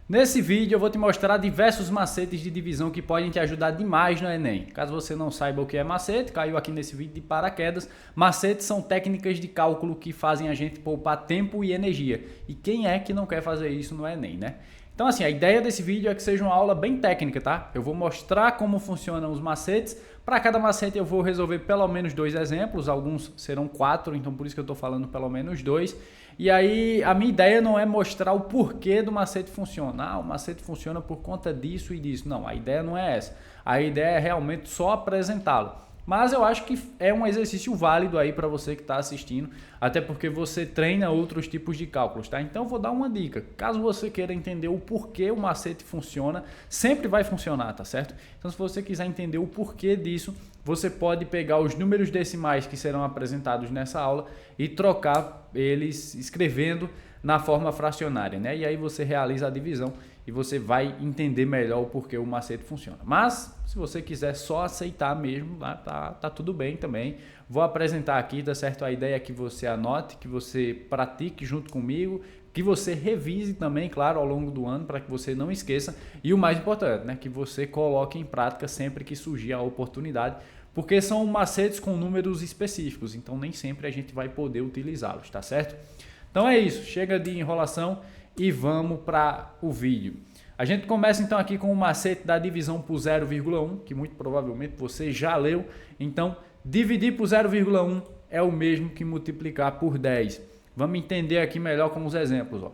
Nesse vídeo eu vou te mostrar diversos macetes de divisão que podem te ajudar demais no Enem. Caso você não saiba o que é macete, caiu aqui nesse vídeo de paraquedas. Macetes são técnicas de cálculo que fazem a gente poupar tempo e energia. E quem é que não quer fazer isso no Enem, né? Então assim, a ideia desse vídeo é que seja uma aula bem técnica, tá? Eu vou mostrar como funcionam os macetes. Para cada macete eu vou resolver pelo menos 2 exemplos, alguns serão 4, então por isso que eu estou falando pelo menos 2. E aí a minha ideia não é mostrar o porquê do macete funcionar. O macete funciona por conta disso e disso. Não, a ideia não é essa. A ideia é realmente só apresentá-lo. Mas eu acho que é um exercício válido aí para você que está assistindo, até porque você treina outros tipos de cálculos, tá? Então eu vou dar uma dica. Caso você queira entender o porquê o macete funciona, sempre vai funcionar, tá certo? Então se você quiser entender o porquê disso, você pode pegar os números decimais que serão apresentados nessa aula e trocar eles escrevendo na forma fracionária, né? E aí você realiza a divisão e você vai entender melhor o porquê o macete funciona. Mas, se você quiser só aceitar mesmo, tá tudo bem também. Vou apresentar aqui, tá certo? A ideia é que você anote, que você pratique junto comigo, que você revise também, claro, ao longo do ano, para que você não esqueça. E o mais importante, né? Que você coloque em prática sempre que surgir a oportunidade, porque são macetes com números específicos, então nem sempre a gente vai poder utilizá-los, tá certo? Então é isso, chega de enrolação e vamos para o vídeo. A gente começa então aqui com o macete da divisão por 0,1, que muito provavelmente você já leu. Então, dividir por 0,1 é o mesmo que multiplicar por 10. Vamos entender aqui melhor com os exemplos. Ó.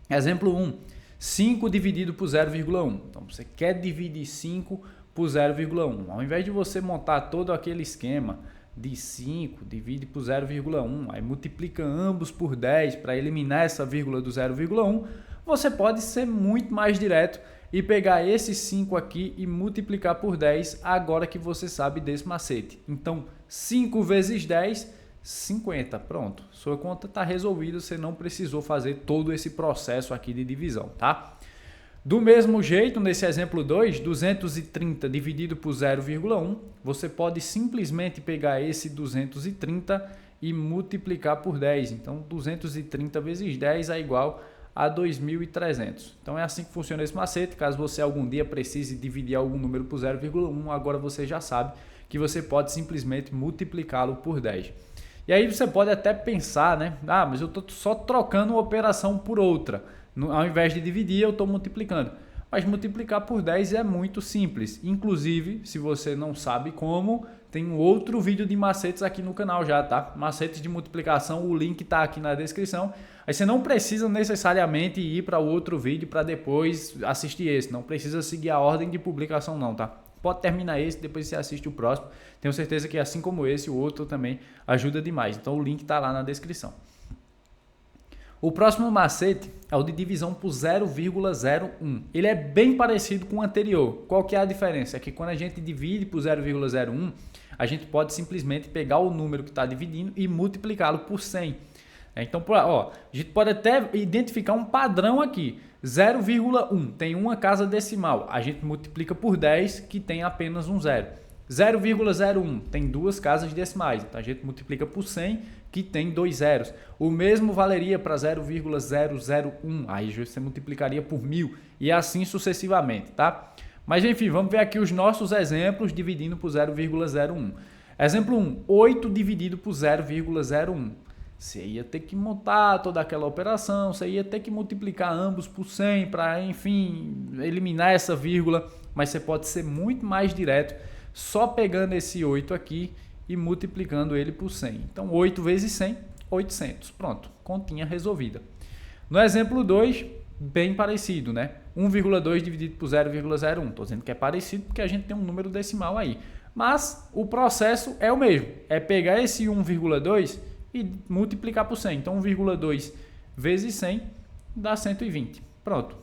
Exemplo 1, 5 dividido por 0,1. Então, você quer dividir 5 por 0,1. Ao invés de você montar todo aquele esquema de 5, divide por 0,1, aí multiplica ambos por 10 para eliminar essa vírgula do 0,1, você pode ser muito mais direto e pegar esse 5 aqui e multiplicar por 10 agora que você sabe desse macete. Então, 5 vezes 10, 50. Pronto, sua conta está resolvida, você não precisou fazer todo esse processo aqui de divisão, tá? Do mesmo jeito, nesse exemplo 2, 230 dividido por 0,1, você pode simplesmente pegar esse 230 e multiplicar por 10. Então, 230 vezes 10 é igual a 2.300. Então, é assim que funciona esse macete. Caso você algum dia precise dividir algum número por 0,1, agora você já sabe que você pode simplesmente multiplicá-lo por 10. E aí você pode até pensar, né? Ah, mas eu estou só trocando uma operação por outra. Ao invés de dividir, eu estou multiplicando. Mas multiplicar por 10 é muito simples. Inclusive, se você não sabe como, tem um outro vídeo de macetes aqui no canal já, tá? Macetes de multiplicação, o link está aqui na descrição. Aí você não precisa necessariamente ir para o outro vídeo para depois assistir esse. Não precisa seguir a ordem de publicação não, tá? Pode terminar esse, depois você assiste o próximo. Tenho certeza que assim como esse, o outro também ajuda demais. Então o link está lá na descrição. O próximo macete é o de divisão por 0,01. Ele é bem parecido com o anterior. Qual que é a diferença? É que quando a gente divide por 0,01, a gente pode simplesmente pegar o número que está dividindo e multiplicá-lo por 100. Então, ó, a gente pode até identificar um padrão aqui. 0,1 tem uma casa decimal. A gente multiplica por 10, que tem apenas um zero. 0,01 tem duas casas decimais, então a gente multiplica por 100, que tem 2 zeros. O mesmo valeria para 0,001, aí você multiplicaria por 1000 e assim sucessivamente, tá? Mas enfim, vamos ver aqui os nossos exemplos dividindo por 0,01. Exemplo 1, 8 dividido por 0,01. Você ia ter que montar toda aquela operação, você ia ter que multiplicar ambos por 100 para, enfim, eliminar essa vírgula, mas você pode ser muito mais direto só pegando esse 8 aqui e multiplicando ele por 100. Então, 8 vezes 100, 800. Pronto, continha resolvida. No exemplo 2, bem parecido, né? 1,2 dividido por 0,01. Estou dizendo que é parecido porque a gente tem um número decimal aí. Mas o processo é o mesmo. É pegar esse 1,2 e multiplicar por 100. Então, 1,2 vezes 100 dá 120. Pronto,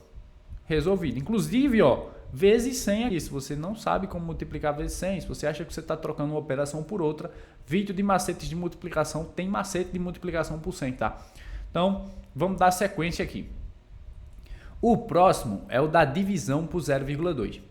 resolvido. Inclusive, ó, vezes 100 aqui. Se você não sabe como multiplicar vezes 100, se você acha que você está trocando uma operação por outra, vídeo de macetes de multiplicação, tem macete de multiplicação por 100, tá? Então, vamos dar sequência aqui. O próximo é o da divisão por 0,2.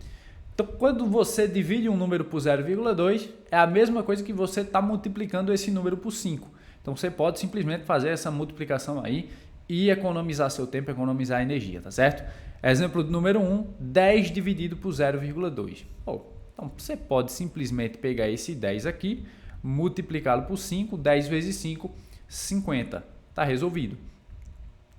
Então, quando você divide um número por 0,2, é a mesma coisa que você está multiplicando esse número por 5. Então, você pode simplesmente fazer essa multiplicação aí e economizar seu tempo, economizar energia, tá certo? Exemplo número 1, 10 dividido por 0,2. Então, você pode simplesmente pegar esse 10 aqui, multiplicá-lo por 5, 10 vezes 5, 50. Está resolvido.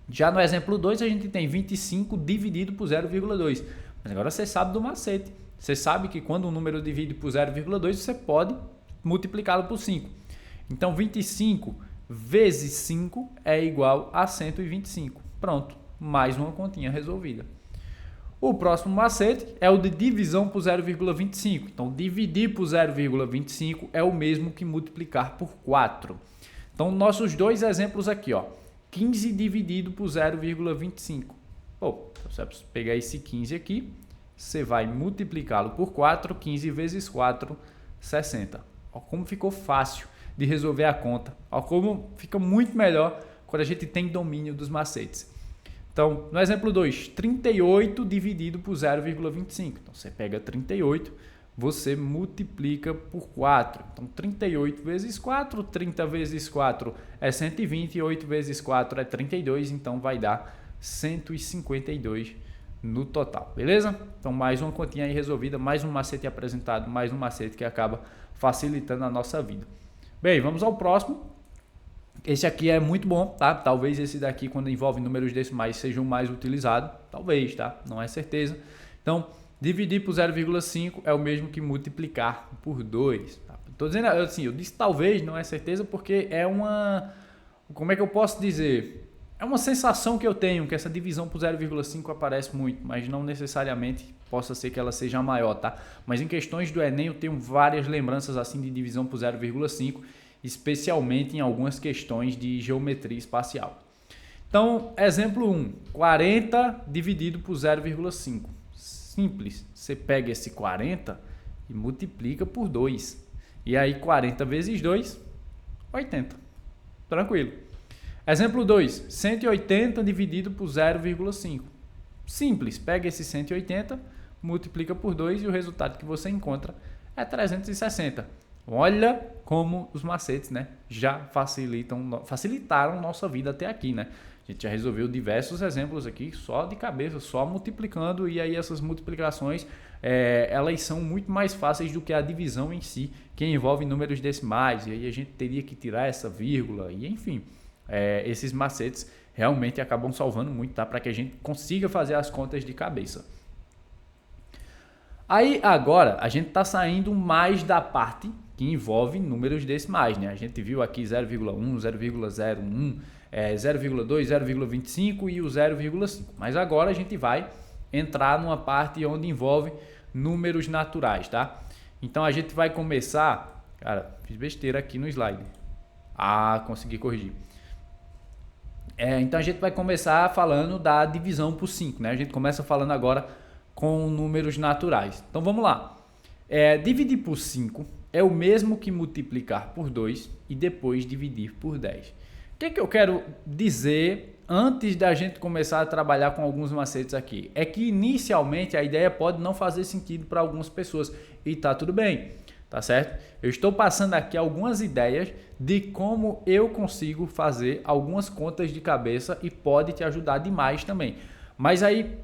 Já no exemplo 2, a gente tem 25 dividido por 0,2. Mas agora você sabe do macete. Você sabe que quando um número divide por 0,2, você pode multiplicá-lo por 5. Então, 25 vezes 5 é igual a 125. Pronto, mais uma continha resolvida. O próximo macete é o de divisão por 0,25. Então, dividir por 0,25 é o mesmo que multiplicar por 4. Então, nossos dois exemplos aqui, 15 dividido por 0,25. Então você vai pegar esse 15 aqui, você vai multiplicá-lo por 4, 15 vezes 4, 60. Olha como ficou fácil de resolver a conta. Olha como fica muito melhor quando a gente tem domínio dos macetes. Então, no exemplo 2, 38 dividido por 0,25. Então, você pega 38, você multiplica por 4. Então, 38 vezes 4, 30 vezes 4 é 120, 8 vezes 4 é 32, então vai dar 152 no total, beleza? Então, mais uma continha aí resolvida, mais um macete apresentado, mais um macete que acaba facilitando a nossa vida. Bem, vamos ao próximo. Esse aqui é muito bom, tá? Talvez esse daqui, quando envolve números decimais, seja o mais utilizado. Talvez, tá? Não é certeza. Então, dividir por 0,5 é o mesmo que multiplicar por 2. Tá? Tô dizendo assim, eu disse talvez, não é certeza, porque é uma... Como é que eu posso dizer? É uma sensação que eu tenho, que essa divisão por 0,5 aparece muito, mas não necessariamente possa ser que ela seja maior, tá? Mas em questões do Enem eu tenho várias lembranças assim de divisão por 0,5, especialmente em algumas questões de geometria espacial. Então, exemplo 1, 40 dividido por 0,5. Simples, você pega esse 40 e multiplica por 2. E aí 40 vezes 2, 80. Tranquilo. Exemplo 2, 180 dividido por 0,5. Simples, pega esse 180, multiplica por 2 e o resultado que você encontra é 360. Olha como os macetes, né, já facilitaram nossa vida até aqui, né? A gente já resolveu diversos exemplos aqui só de cabeça, só multiplicando, e aí essas multiplicações elas são muito mais fáceis do que a divisão em si, que envolve números decimais, e aí a gente teria que tirar essa vírgula, e enfim, esses macetes realmente acabam salvando muito, tá? Para que a gente consiga fazer as contas de cabeça. Aí agora a gente está saindo mais da parte que envolve números decimais, né? A gente viu aqui 0,1, 0,01, 0,2, 0,25 e o 0,5. Mas agora a gente vai entrar numa parte onde envolve números naturais, tá? Então a gente vai começar... Cara, fiz besteira aqui no slide. Consegui corrigir. Então a gente vai começar falando da divisão por 5, né? A gente começa falando agora com números naturais. Então vamos lá. Dividir por 5 é o mesmo que multiplicar por 2 e depois dividir por 10. O que eu quero dizer antes da gente começar a trabalhar com alguns macetes aqui? É que inicialmente a ideia pode não fazer sentido para algumas pessoas e tá tudo bem, tá certo? Eu estou passando aqui algumas ideias de como eu consigo fazer algumas contas de cabeça e pode te ajudar demais também. Mas aí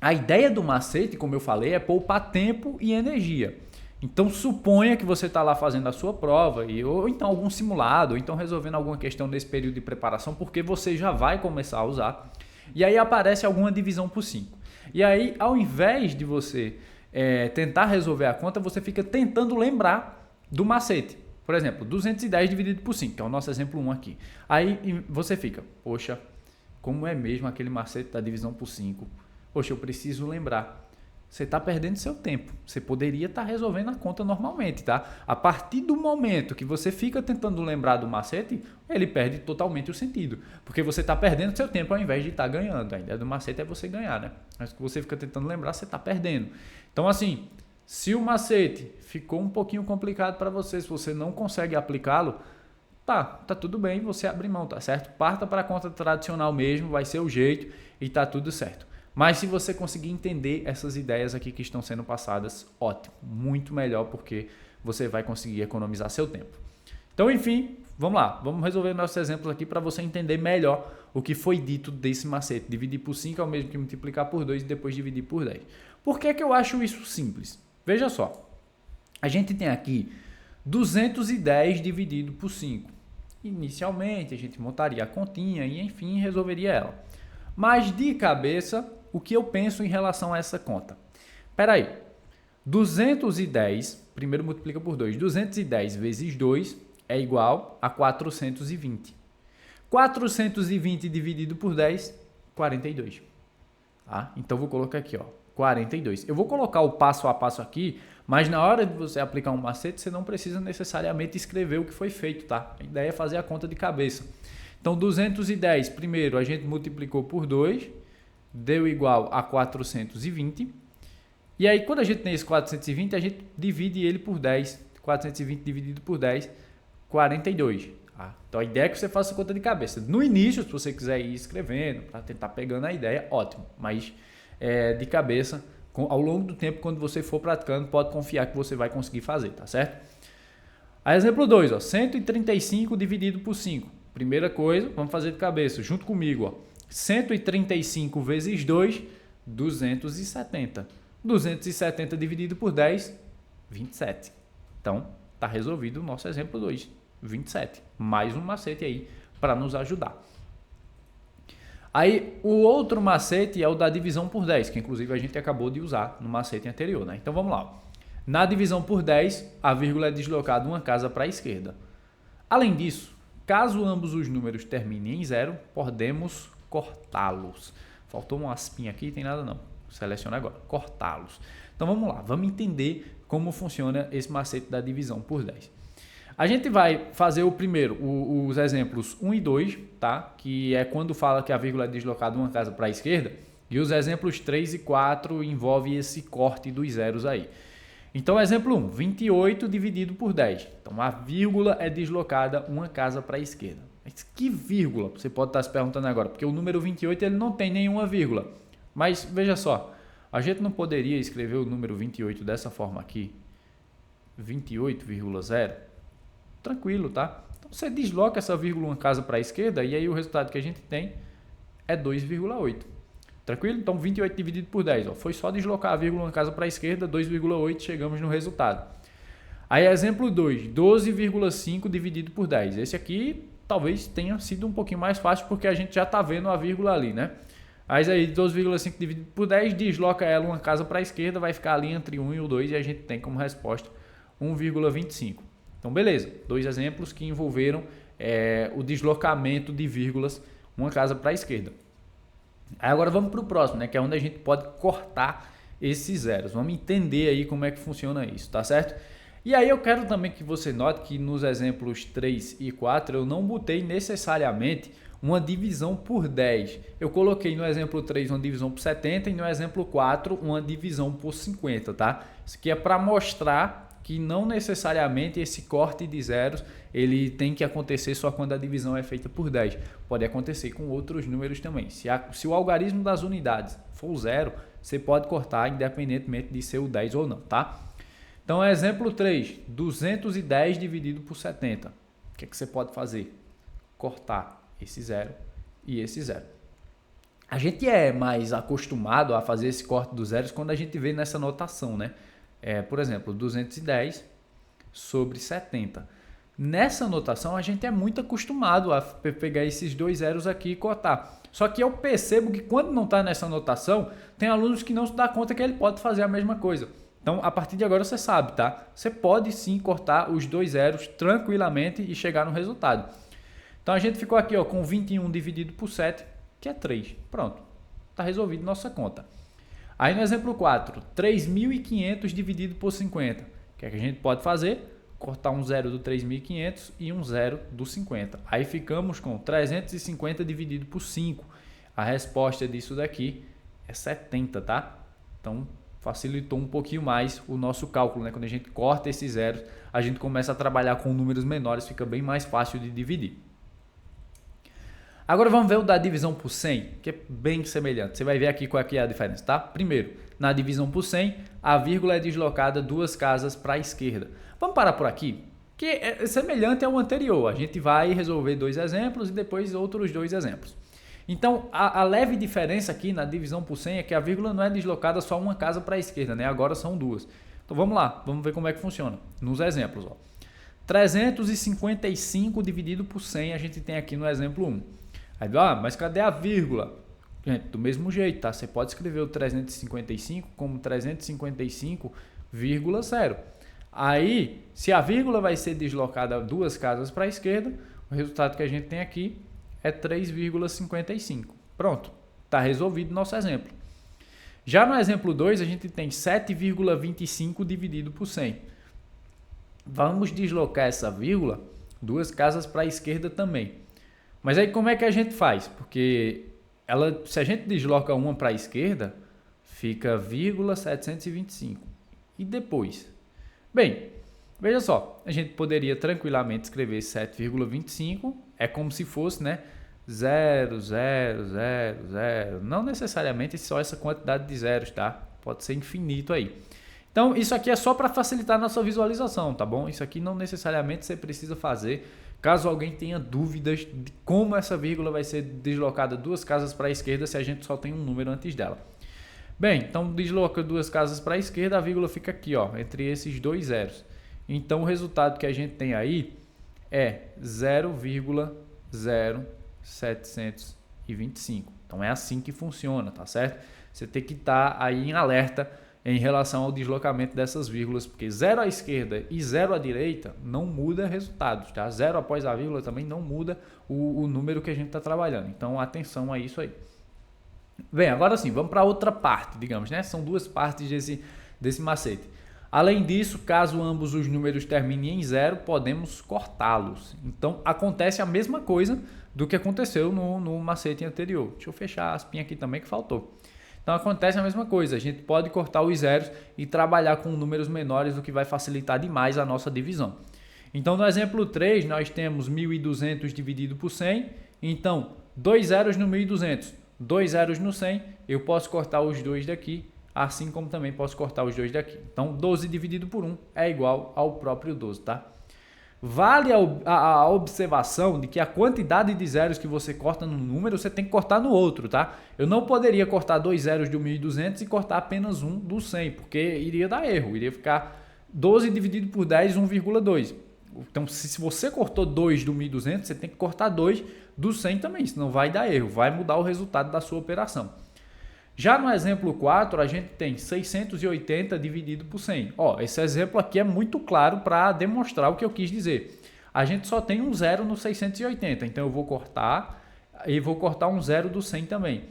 a ideia do macete, como eu falei, é poupar tempo e energia. Então suponha que você está lá fazendo a sua prova, ou então algum simulado, ou então resolvendo alguma questão nesse período de preparação, porque você já vai começar a usar. E aí aparece alguma divisão por 5. E aí, ao invés de você tentar resolver a conta, você fica tentando lembrar do macete. Por exemplo, 210 dividido por 5, que é o nosso exemplo 1 aqui. Aí você fica, poxa, como é mesmo aquele macete da divisão por 5? Poxa, eu preciso lembrar. Você está perdendo seu tempo. Você poderia estar resolvendo a conta normalmente, tá? A partir do momento que você fica tentando lembrar do macete, ele perde totalmente o sentido. Porque você está perdendo seu tempo ao invés de estar ganhando. A ideia do macete é você ganhar, né? Mas que você fica tentando lembrar, você está perdendo. Então, assim, se o macete ficou um pouquinho complicado para você, se você não consegue aplicá-lo, tá tudo bem, você abre mão, tá certo? Parta para a conta tradicional mesmo, vai ser o jeito e tá tudo certo. Mas se você conseguir entender essas ideias aqui que estão sendo passadas, ótimo, muito melhor, porque você vai conseguir economizar seu tempo. Então, enfim, vamos lá, vamos resolver nossos exemplos aqui para você entender melhor o que foi dito desse macete. Dividir por 5 é o mesmo que multiplicar por 2 e depois dividir por 10. Por que que eu acho isso simples? Veja só, a gente tem aqui 210 dividido por 5. Inicialmente, a gente montaria a continha e, enfim, resolveria ela. Mas, de cabeça, o que eu penso em relação a essa conta? Espera aí, 210, primeiro multiplica por 2, 210 vezes 2 é igual a 420. 420 dividido por 10, 42. Tá? Então, vou colocar aqui, ó, 42. Eu vou colocar o passo a passo aqui, mas na hora de você aplicar um macete, você não precisa necessariamente escrever o que foi feito, tá? A ideia é fazer a conta de cabeça. Então, 210, primeiro, a gente multiplicou por 2, deu igual a 420. E aí, quando a gente tem esse 420, a gente divide ele por 10. 420 dividido por 10, 42. Tá? Então, a ideia é que você faça a conta de cabeça. No início, se você quiser ir escrevendo, para tentar pegando a ideia, ótimo. Mas, de cabeça, ao longo do tempo, quando você for praticando, pode confiar que você vai conseguir fazer, tá certo? Aí, exemplo 2, ó, 135 dividido por 5. Primeira coisa, vamos fazer de cabeça, junto comigo, ó. 135 vezes 2, 270. 270 dividido por 10, 27. Então, está resolvido o nosso exemplo 2, 27. Mais um macete aí para nos ajudar. Aí, o outro macete é o da divisão por 10, que inclusive a gente acabou de usar no macete anterior, né? Então, vamos lá. Na divisão por 10, a vírgula é deslocada uma casa para a esquerda. Além disso, caso ambos os números terminem em 0, podemos cortá-los. Faltou uma aspinha aqui, tem nada não. Seleciona agora, cortá-los. Então vamos lá, vamos entender como funciona esse macete da divisão por 10. A gente vai fazer o primeiro, os exemplos 1 e 2, tá? Que é quando fala que a vírgula é deslocada uma casa para a esquerda. E os exemplos 3 e 4 envolvem esse corte dos zeros aí. Então, exemplo 1, 28 dividido por 10. Então, a vírgula é deslocada uma casa para a esquerda. Mas que vírgula? Você pode estar se perguntando agora, porque o número 28 ele não tem nenhuma vírgula. Mas, veja só, a gente não poderia escrever o número 28 dessa forma aqui? 28,0? Tranquilo, tá? Então, você desloca essa vírgula uma casa para a esquerda e aí o resultado que a gente tem é 2,8. Tranquilo? Então, 28 dividido por 10. Ó, foi só deslocar a vírgula uma casa para a esquerda, 2,8, chegamos no resultado. Aí, exemplo 2, 12,5 dividido por 10. Esse aqui talvez tenha sido um pouquinho mais fácil porque a gente já está vendo a vírgula ali, né? Mas aí, 12,5 dividido por 10, desloca ela uma casa para a esquerda, vai ficar ali entre 1 e o 2 e a gente tem como resposta 1,25. Então, beleza. Dois exemplos que envolveram o deslocamento de vírgulas uma casa para a esquerda. Aí agora vamos para o próximo, né? Que é onde a gente pode cortar esses zeros. Vamos entender aí como é que funciona isso, tá certo? E aí eu quero também que você note que nos exemplos 3 e 4 eu não botei necessariamente uma divisão por 10. Eu coloquei no exemplo 3 uma divisão por 70 e no exemplo 4 uma divisão por 50, tá? Isso aqui é para mostrar que não necessariamente esse corte de zeros ele tem que acontecer só quando a divisão é feita por 10. Pode acontecer com outros números também. Se o algarismo das unidades for 0, você pode cortar independentemente de ser o 10 ou não, tá? Então, exemplo 3, 210 dividido por 70. O que é que você pode fazer? Cortar esse 0 e esse 0. A gente é mais acostumado a fazer esse corte dos zeros quando a gente vê nessa notação, né? Por exemplo, 210 sobre 70. Nessa notação, a gente é muito acostumado a pegar esses dois zeros aqui e cortar. Só que eu percebo que quando não está nessa notação, tem alunos que não se dá conta que ele pode fazer a mesma coisa. Então, a partir de agora você sabe, tá? Você pode sim cortar os dois zeros tranquilamente e chegar no resultado. Então, a gente ficou aqui ó, com 21 dividido por 7, que é 3. Pronto, está resolvido nossa conta. Aí no exemplo 4, 3.500 dividido por 50. O que é que a gente pode fazer? Cortar um zero do 3.500 e um zero do 50. Aí ficamos com 350 dividido por 5. A resposta disso daqui é 70, tá? Então, facilitou um pouquinho mais o nosso cálculo, né? Quando a gente corta esses zeros, a gente começa a trabalhar com números menores, fica bem mais fácil de dividir. Agora vamos ver o da divisão por 100, que é bem semelhante. Você vai ver aqui qual é a diferença, tá? Primeiro, na divisão por 100, a vírgula é deslocada duas casas para a esquerda. Vamos parar por aqui? que é semelhante ao anterior. A gente vai resolver 2 exemplos e depois outros 2 exemplos. Então, a leve diferença aqui na divisão por 100 é que a vírgula não é deslocada só uma casa para a esquerda, né? Agora são 2. Então, vamos lá, vamos ver como é que funciona. Nos exemplos, ó. 355 dividido por 100 a gente tem aqui no exemplo 1. Aí, mas cadê a vírgula? Gente, do mesmo jeito, tá? Você pode escrever o 355 como 355,0. Aí, se a vírgula vai ser deslocada 2 casas para a esquerda, o resultado que a gente tem aqui é 3,55. Pronto, está resolvido o nosso exemplo. Já no exemplo 2, a gente tem 7,25 dividido por 100. Vamos deslocar essa vírgula 2 casas para a esquerda também. Mas aí como é que a gente faz? Porque se a gente desloca uma para a esquerda, fica 725. E depois? Bem, veja só, a gente poderia tranquilamente escrever 7,25, é como se fosse, né, 0, 0, 0, 0, não necessariamente só essa quantidade de zeros, tá? Pode ser infinito aí. Então, isso aqui é só para facilitar a nossa visualização, tá bom? Isso aqui não necessariamente você precisa fazer, caso alguém tenha dúvidas de como essa vírgula vai ser deslocada 2 casas para a esquerda se a gente só tem um número antes dela. Bem, então desloca 2 casas para a esquerda, a vírgula fica aqui, ó, entre esses 2 zeros. Então, o resultado que a gente tem aí é 0,0725. Então, é assim que funciona, tá certo? Você tem que estar aí em alerta em relação ao deslocamento dessas vírgulas, porque 0 à esquerda e 0 à direita não muda resultados, tá? 0 após a vírgula também não muda o número que a gente está trabalhando. Então, atenção a isso aí. Bem, agora sim, vamos para outra parte, digamos, né? São 2 partes desse macete. Além disso, caso ambos os números terminem em 0, podemos cortá-los. Então, acontece a mesma coisa do que aconteceu no macete anterior. Deixa eu fechar a aspinha aqui também que faltou. Então, acontece a mesma coisa. A gente pode cortar os zeros e trabalhar com números menores, o que vai facilitar demais a nossa divisão. Então, no exemplo 3, nós temos 1.200 dividido por 100. Então, 2 zeros no 1.200, 2 zeros no 100. Eu posso cortar os 2 daqui, assim como também posso cortar os 2 daqui. Então, 12 dividido por 1 é igual ao próprio 12, tá? Vale a observação de que a quantidade de zeros que você corta no número, você tem que cortar no outro, tá? Eu não poderia cortar 2 zeros do 1.200 e cortar apenas um do 100, porque iria dar erro. Iria ficar 12 dividido por 10, 1,2. Então, se você cortou 2 do 1.200, você tem que cortar 2 do 100 também, senão vai dar erro, vai mudar o resultado da sua operação. Já no exemplo 4, a gente tem 680 dividido por 100. Ó, esse exemplo aqui é muito claro para demonstrar o que eu quis dizer. A gente só tem um zero no 680, então eu vou cortar e vou cortar um zero do 100 também.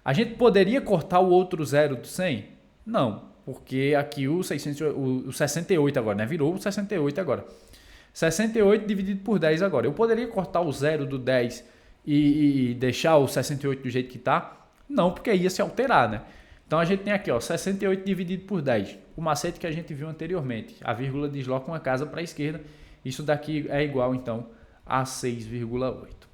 A gente poderia cortar o outro zero do 100? Não, porque aqui o 68 agora, né? Virou o 68 agora. 68 dividido por 10 agora. Eu poderia cortar o zero do 10 e deixar o 68 do jeito que está? Não, porque ia se alterar, né? Então a gente tem aqui, ó, 68 dividido por 10. O macete que a gente viu anteriormente. A vírgula desloca uma casa para a esquerda. Isso daqui é igual, então, a 6,8.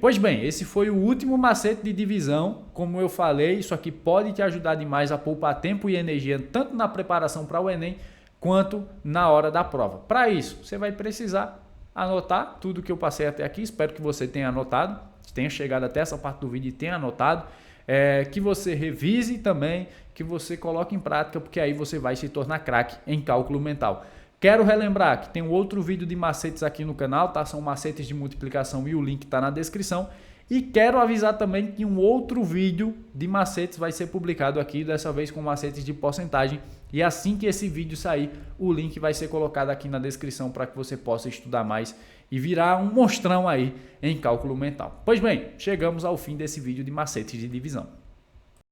Pois bem, esse foi o último macete de divisão. Como eu falei, isso aqui pode te ajudar demais a poupar tempo e energia, tanto na preparação para o Enem, quanto na hora da prova. Para isso, você vai precisar anotar tudo que eu passei até aqui. Espero que você tenha anotado, tenha chegado até essa parte do vídeo e tenha anotado. Que você revise também, que você coloque em prática, porque aí você vai se tornar craque em cálculo mental. Quero relembrar que tem um outro vídeo de macetes aqui no canal, tá? São macetes de multiplicação e o link está na descrição. E quero avisar também que um outro vídeo de macetes vai ser publicado aqui, dessa vez com macetes de porcentagem. E assim que esse vídeo sair, o link vai ser colocado aqui na descrição para que você possa estudar mais e virar um monstrão aí em cálculo mental. Pois bem, chegamos ao fim desse vídeo de macetes de divisão.